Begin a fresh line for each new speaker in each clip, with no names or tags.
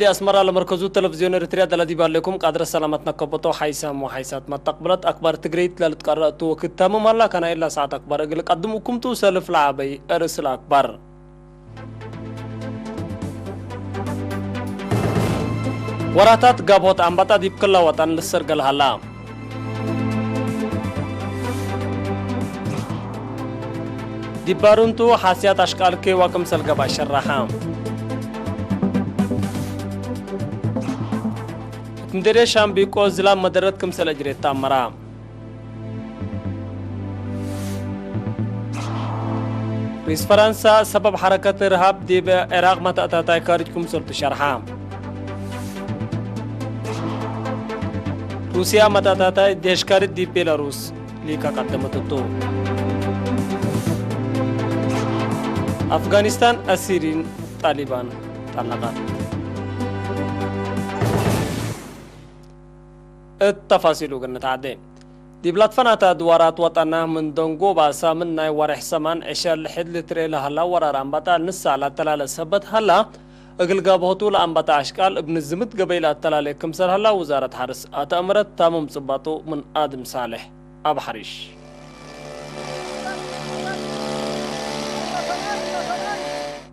دي أسمر على مركزو تلفزيون إريتريا دلدي بالكم قادر سلامتنا كبطو حيسام وحيسات ما تقبلت أكبر تجريت للتقرأتو وكتام مالا كان إلا ساعة أكبر أقول قدمكم تو سلف لعبي أرسل أكبر وراتات قابوت أنبتا ديب كل وطن للسرقل هلا ديبارونتو حاسيات أشكال كي وكم سلقبا شرحام مديري شامبيكو زلام مدرت كم سلجري تامرا رئيس فرنسا سبب حركة إرهاب دي بعراق متأتاتا كارجكم سلط شرحام روسيا متأتاتا ديشكار دي بيلاروس ليكا قدمتتو أفغانستان أسيرين طالبان طلقات التفاصيل قلنا تعدين دي بلاد فناتا دوارات وطنا من دونغو باسا من ناي ورح سمان عشار لحد لتري لهلا ورا رامبتا نص على تلالة سبت هلا اقل قابهتو لأنبتا عشكال ابن الزمت قبيل التلالة كمسر هلا وزارة حرس اتأمرت تامم صباتو من آدم صالح أب حريش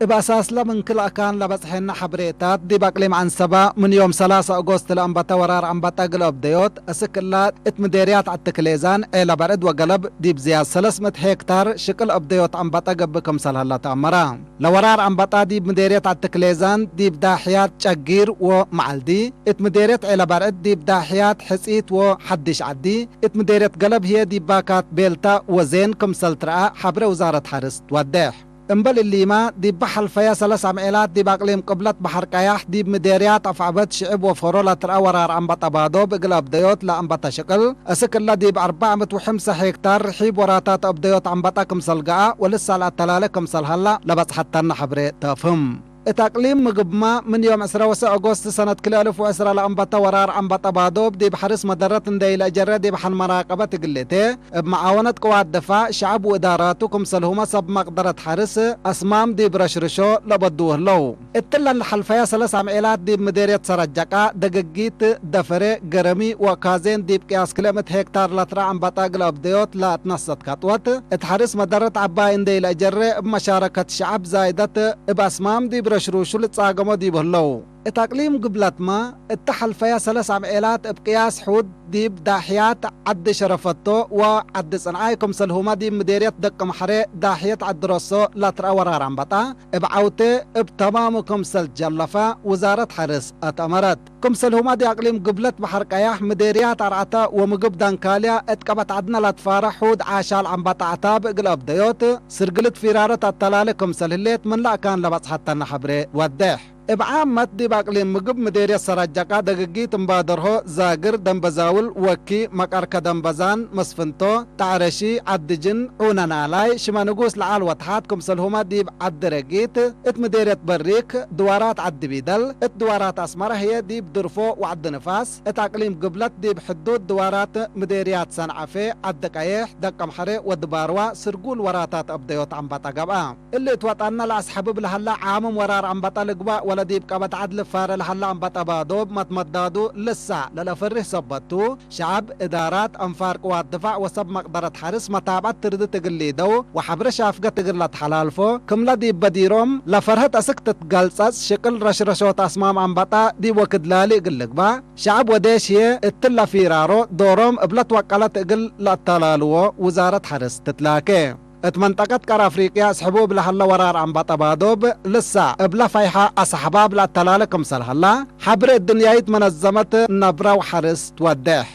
بأساس لمن كل أكان لبصحنا حبريتات دي بقليم عن سبا من يوم 3 أغسطس لأنبتا ورار أنبتا قلب ديوت أسكلات اتمديريات عالتكليزان إلا برد وقلب دي بزياد 300 هكتار شكل أبديوت أنبتا قبكم سلهلا تأمرا لورار أنبتا دي بمديريات عالتكليزان دي بداحيات شقير ومعلدي اتمديريات إلا برد دي بداحيات حسيت وحدش عدي اتمديريات قلب هي دي باكات بيلتا وزين كم سلترا حبر وزارة حرس تودح امبل اللي ما دي بحر فيا 3 عميلات دي باقليم قبلت بحر كياح دي بمديريات افعبت شعب وفرولة ورار انبطا بادو بقلب ديوت لانبطا شكل اسكل دي ب 405 هكتار رحيب وراتات ابديوت انبطا كمسلقاء ولسه على التلالة كمسل هلا لبس حتى نحبري تفهم تقليم مقبما من يوم 10 أغسطس سنة 2010 لأنبطا ورار أنبطا بادوب دي بحرس مدرة دي لأجرة دي بحن مراقبة تقلته بمعاونة قوات دفاع شعب وإداراتكم سلهما سب مقدرة حرس أسمام دي برشرشو لبدوه لو اتلا الحلفية 3 عميلات دي بمديرية سرجاقا دقاقيت دفري قرمي وكازين دي بقياس كلمة هكتار لترا أنبطا قلب ديوت لا تنصت كاتوات اتحرس مدرة عباين دي لأجرة بمشاركة شعب زايدة بأسمام دي برشروشو لتصاقمو دي بهلو التقليم قبلت ما اتحل فيها 3 عميلات بقياس حود دي بداحيات عد شرفتو وعد صنعايكم سلهما دي مديرية دق محري داحيات عد رسو لا ترى ورار عمبطا بعوتي بتمامكم سل جلفا وزارة حرس اتأمرت كم سلهما دي اقليم قبلت بحر قياح مديريات عرعتا ومقب دانكاليا اتقبت عدنا لتفارح حود عاشال عمبطا عتاب قلب ديوت سرقلت فيرارة التلالكم سلهليت من لا كان لبس حتى نحبري ودح ابعامت دي باقليم مقب مديرية سراجاقا دقيقيت مبادرهو زاقر دنبزاول وكي مقاركا دنبزان مصفنتو تعرشي عدجن ونانالاي شمانقوس لعال وطحاتكم سلهما دي عد رقيت ات مديرية بريك دوارات عد بيدل ات دوارات اسمرة هي دي بدرفو وعد نفاس ات اقليم قبلت دي بحدود دوارات مديريات سنعفي عد قيح دق محري ودباروا سرقول وراتات ابديوت عمبطا قبا اللي اتوطانا لأسحبب لهلا عامم ورار عمبطا لقبا ولا ديب قبت عدل فار لحلا انبطا بادوب متمدادو لسا للفره سبتو شعب ادارات انفار قوات دفاع وسب مقدرة حرس متابعت ترد تقليدو وحبر شافقة تقلت حلالفو كملا ديب بديروم لفرهت اسكتت قلصص شكل رشرشوت اسمام انبطا ديب وكدلالي قلق با شعب وديشيه اتلا فيرارو دوروم ابلت وقالت اقل لاتلالو وزارة حرس تتلاكي اتمنطقت كار افريقيا سحبوب لحلا ورار انبطا بادوب لسا ابلا فايحة اسحباب لاتلالكم سلحلا حبر الدنيا منظمت نبرا وحرس تودح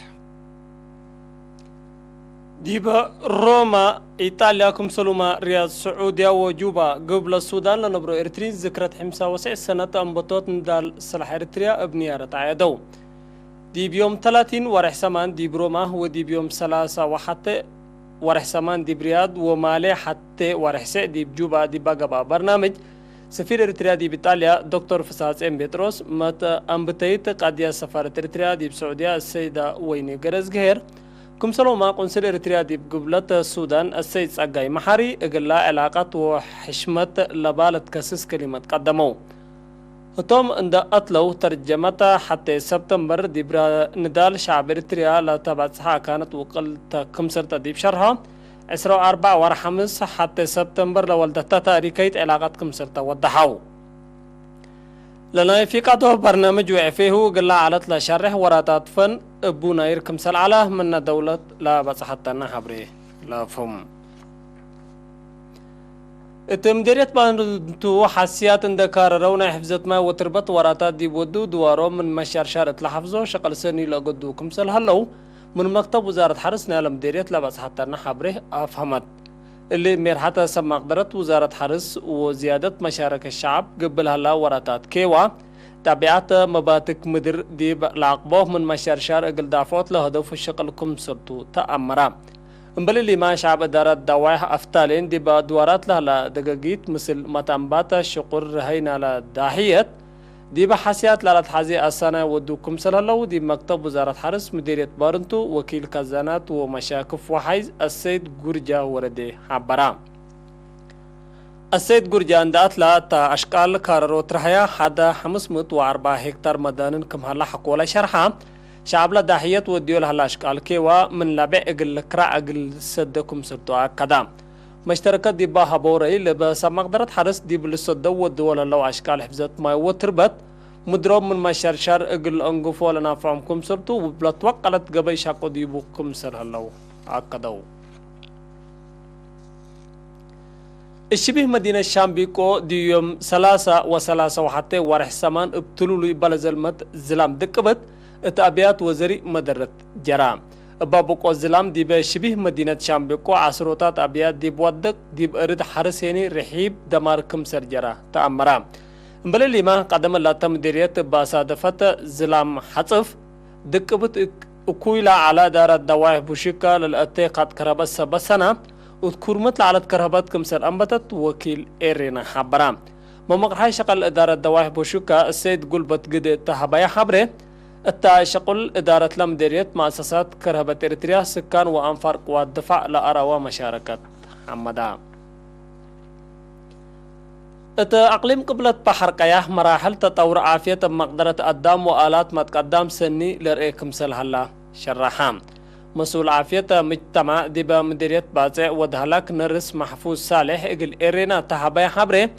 ديبا روما إيطاليا كم سلوما رياض سعودية وجوبا قبل السودان لنبرو إرترين ذكرت حمسة وسع سنة أنبطوت ندال صلاح إرتريا ابنيارة عيدو دي بيوم 30 ورح سمان دي بروما هو دي بيوم 3 وحتى ورح سمان دي برياض ومالي حتى ورح سعدي بجوبا دي باقبا برنامج سفير إريتريا دي بإيطاليا دكتور فساس ام بيتروس مت أنبتيت قادية سفارة إريتريا دي بسعودية السيدة ويني قرزقهير كم سلوما قنصل إريتريا دي بقبلة السودان السيد ساقاي محاري اقلا علاقات وحشمة لبالة كسس كلمة قدمو هتوم عند أطلو ترجمتها حتى سبتمبر دبرا نضال شعب إريتريا لا تبعتها كانت وقلت كمسر تديب شرها 4 ورحمس حتى سبتمبر لولدتها تاريكيت علاقات كمسر توضحوا لنا في قطوه برنامج وعفيه قل على لا شرح وراتات فن ابو ناير كمسل على من دولة لا بس حتى حبري لا فهم التمديريات بانتو حسيات اندكار رونا حفظت ما وتربط وراتات دي بودو دوارو من مشار شارة لحفظو شقل سني لقدو كمسل هلو من مكتب وزارة حرسنا لمديريات لا بس حتى حبري افهمت اللي مرحتها سمع قدرت وزارة حرس وزيادة مشارك الشعب قبل هلا وراتات كيوا تابعات مباتك مدر دي العقبه من مشار شار اقل دافوت لهدف الشقل كمسرتو تأمرا مبالي اللي ما شعب دارت دوايح افتالين دي بدوارات لها دقاقيت مثل متنباتا شقر رهينا لداحية دي بحاسيات لالت حازي السنة ودوكم سلالو دي مكتب وزارة حرس مديرية بارنتو وكيل كازانات ومشاكف وحيز السيد قرجا وردي حبرا السيد قرجا اندات لا تا اشكال كاررو ترحيا حدا 504 هكتار مدانن كم هلا حقولا شرحا شعب لا داحية وديول هلا اشكال كيوا من لابع اقل كرا اقل سدكم سرتو اكدا مشتركات دي باها بوري لبس مقدرة حرس دي بالصدو والدول اللو اشكال حفظت ما وتربت مدروب من مشارشار اقل انقفو لنا فعمكم سرتو وبلا توقلت قبي شاقو دي بوكم سر هلو اكدو الشبه مدينة شامبيكو دي يوم 3 وحتى ورح سمان ابتلولي بلزلمت زلام دكبت اتابيات وزري مدرت جرام بابوكو الزلام دي بشبه مدينة شامبيكو عصروتات أبيات دي بودك دي بأرد حرسيني رحيب دمار كمسر جرا تأمرا مبالي لما قدم الله تمديرية باسادفة زلام حصف دكبت اكويلا على دار الدواح بوشيكا للأتي قد كربت سبسنا وذكرمت على كربات كمسر أنبتت وكيل إيرينا حبرا ممقرحي شقل إدارة الدواح بوشيكا السيد قلبت قد تهبايا حبره التشقل إدارة لمديرية مؤسسات كرهبة إريتريا سكان وأنفار قوات دفاع لأراوى مشاركة حمدا أقليم قبلت بحر قياه مراحل تطور عافية مقدرة قدام وآلات ما تقدام سني لرئيكم سلهلا شرحام مسؤول عافية مجتمع ديبا مديرية بازع ودهلاك نرس محفوظ صالح إقل إيرينا تحبايا حبري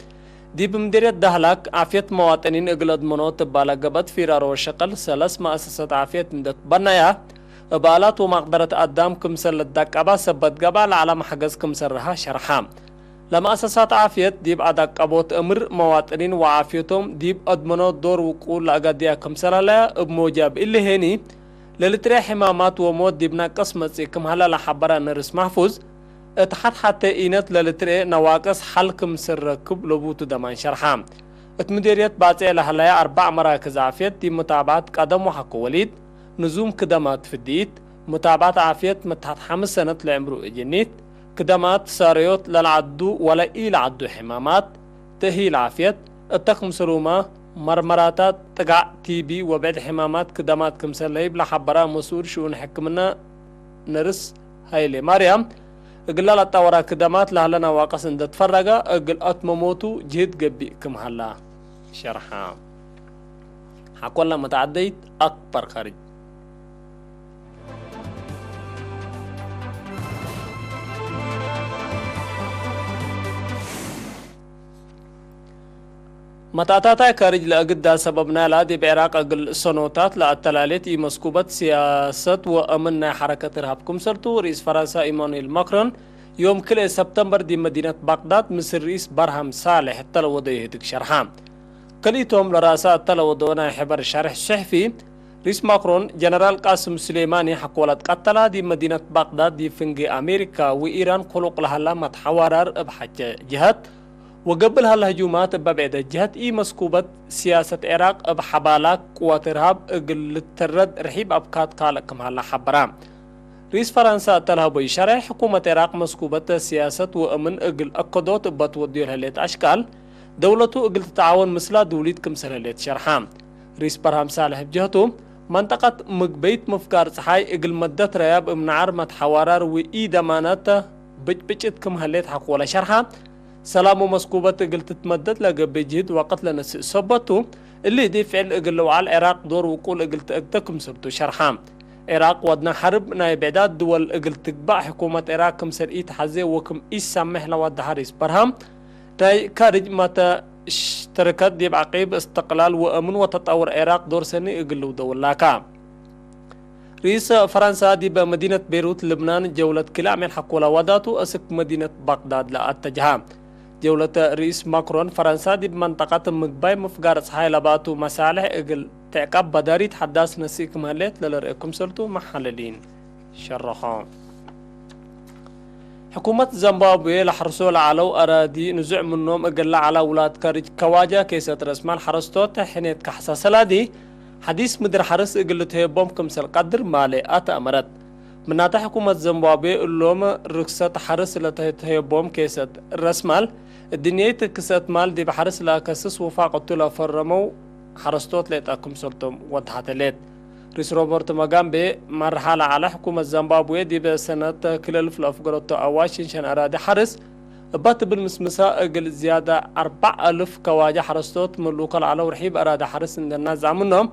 دي بمديرية دهلاك عافية مواطنين اقلد منوط بالقبط في رارو شقل 3 مؤسسات عافية ندت بنايا بالات ومقدرة قدام كمسر للدقابة سبت قبال على محجز كمسرها شرحام لما أساسات عافية ديب عدق أبوت أمر مواطنين وعافيتهم ديب أدمنو دور وقول لأقادية كمسر لا بموجب اللي هيني للتريح حمامات وموت ديبنا قسمت كم هلا لحبرا نرس محفوظ اتحد حتى إينت للتري نواقص حلكم سر ركب لبوتو دمان شرحام اتمديريت باتي لهلايا 4 مراكز عافية دي متابعات قدم وحق وليد نزوم كدمات في الديت متابعات عافية متحد 5 سنة لعمرو اجنيت كدمات ساريوت للعدو ولا إيل عدو حمامات تهيل عافية التقم سروما مرمراتات تقع تي بي وبعد حمامات كدمات كمسر ليب لحبرا مسؤول شؤون حكمنا نرس هايلي مريم اقلال الطورة كدمات لهلنا واقص اند تفرقا اقل اتمموتو جهد قبي كم هلا شرحا حقولنا متعديت اكبر خارج متاتاتا كارج لأقدا سببنا لا دي بعراق اقل سنوتات لأتلاليت مسكوبة سياسة وأمن حركة إرهابكم سرتو رئيس فرنسا إيمانويل ماكرون يوم كل سبتمبر دي مدينة بغداد مصر رئيس برهم صالح التلوضي هدك شرحام كليتهم لراسة التلوضونا حبر شرح صحفي رئيس ماكرون جنرال قاسم سليماني حقولت قتلا دي مدينة بغداد دي فنجي أمريكا وإيران قلق لها لما تحوارر بحج جهات وقبل هالهجومات ببعد الجهات مسكوبة سياسة العراق بحبالات قوات إرهاب قل الترد رحيب أبكات كالكم هلا حبرام رئيس فرنسا تلها بيشارع حكومة العراق مسكوبة سياسة وأمن قل أقدوت بتودير هليت أشكال دولته قل تتعاون مثل دوليت كمسر هليت شرحام رئيس برهم صالح بجهته منطقة مقبيت مفكار صحاي قل مدة رياب امنعار متحوارار وإي دمانات بجت كم هليت حقولا شرحام سلام مسكوبة قل تتمدد لقب جهد وقت لنس صبتو اللي دي فعل اقلوا على العراق دور وقول اقلت اقتكم سرتو شرحام عراق ودنا حرب ناي بعداد دول اقلت تقبع حكومة عراق كم سر ايت حزي وكم ايش سامح لود حريس برهم تاي كارج ماتا اشتركت دي بعقيب استقلال وامن وتطور عراق دور سنة اقلوا دولاكا رئيس فرنسا دي بمدينة بيروت لبنان جولة كلا من حقولا وداتو أسك مدينة بغداد لأتجها جولة رئيس ماكرون فرنسا دي بمنطقة مقباي مفقارة صحاي لباتو مسالح اقل تعقب بداري تحداث نسيك مهلت للرئيكم سلطو محللين شرحان حكومة زيمبابوي لحرسول علو أرادي نزع منهم اقل على ولاد كارج كواجا كيسة رسمان حرستوت حينيت كحساسلا دي حديث مدير حرس اقلت هي بوم كمسل قدر مالي أتأمرت مناتا حكومة زيمبابوي اللوم ركسة حرس لتهت هي بوم كيسة رسمال الدنيا كسة مال دي بحرس لا كسس وفاقتو لا فرمو حرستوت ليتاكم سلطم وضحت ليت رئيس روبرت ماغامبي مرحلة على حكومة زيمبابوي دي بسنة كلل في الأفقرطو أواشنشن أرادي حرس بات بالمسمسا اقل زيادة 4000 كواجة حرستوت من لوكال على ورحيب أرادي حرس إن الناس عمنهم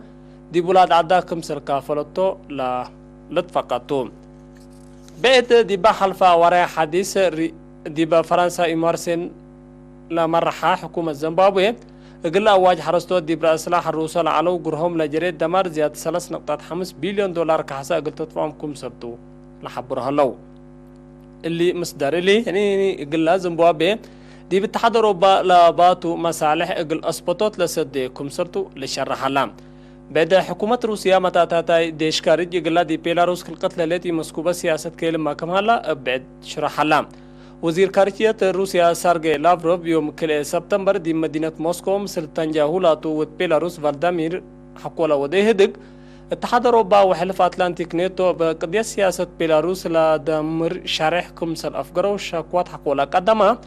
دي بولاد عداكم سركافلتو لا لتفقطو بعد دي بحلفا وراء حديث دي بفرنسا إمارسين لمرحا حكومة زيمبابوي اقل أواج حرستوت دي برأسلاح الروسال علو قرهم لجريد دمار زيادة 3.5 بليون دولار كحسا اقل تطفعهم سرتو لحبرها لو اللي مصدر اللي يعني اقل زيمبابوي دي باتحاد أوروبا لباتو مصالح اقل أسبطوت لسدي سرتو لشرح اللام بعد حكومة روسيا متاتاي ديشكاريج يقلا دي بيلاروس القتل التي مسكوبة سياسة كيلم ما كمهلا بعد شرح اللام وزير خارجية روسيا سارغي لافروف يوم كل سبتمبر دي مدينة موسكو مثل تنجاهولاتو ود بيلاروس فالدامير حقولا وديه دق اتحاد أوروبا وحلف أتلانتيك نيتو بقضية سياسة بيلاروس لدمر شرح كمسل أفقرو شاكوات حقولا قدما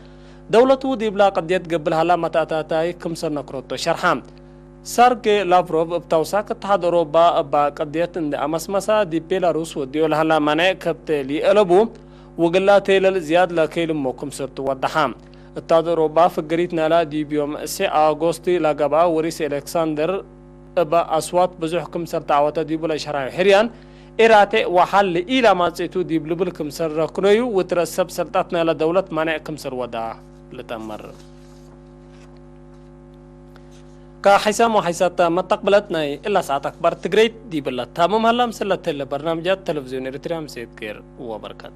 دولتو دي بلا قضية قبلها لا متاتاي كمسل نكروتو شرحام سارغي لافروف بتوساك اتحاد أوروبا بقضية اند أمسمسا دي بيلاروس وديول هلا منع كبتالي ألبو وقلا تيلل زياد لكيل موكم سرتو ودحام اتحاد أوروبا فقريت نالا دي بيوم 6 أغسطس لقبا وريس إلكسندر با أصوات بزو حكم سر تعوتا دي بلا شرعي حريان إراتي وحل إلى ما تسيتو دي بلبل كمسر ركنيو وترسب سلطاتنا لدولة منع كمسر ودا لتمر كحسام وحيسات ما تقبلتنا إلا ساعة أكبر تقريت دي بلا تامم هلا مسلة برنامجات تلفزيون إريتريا مسيد كير وبركات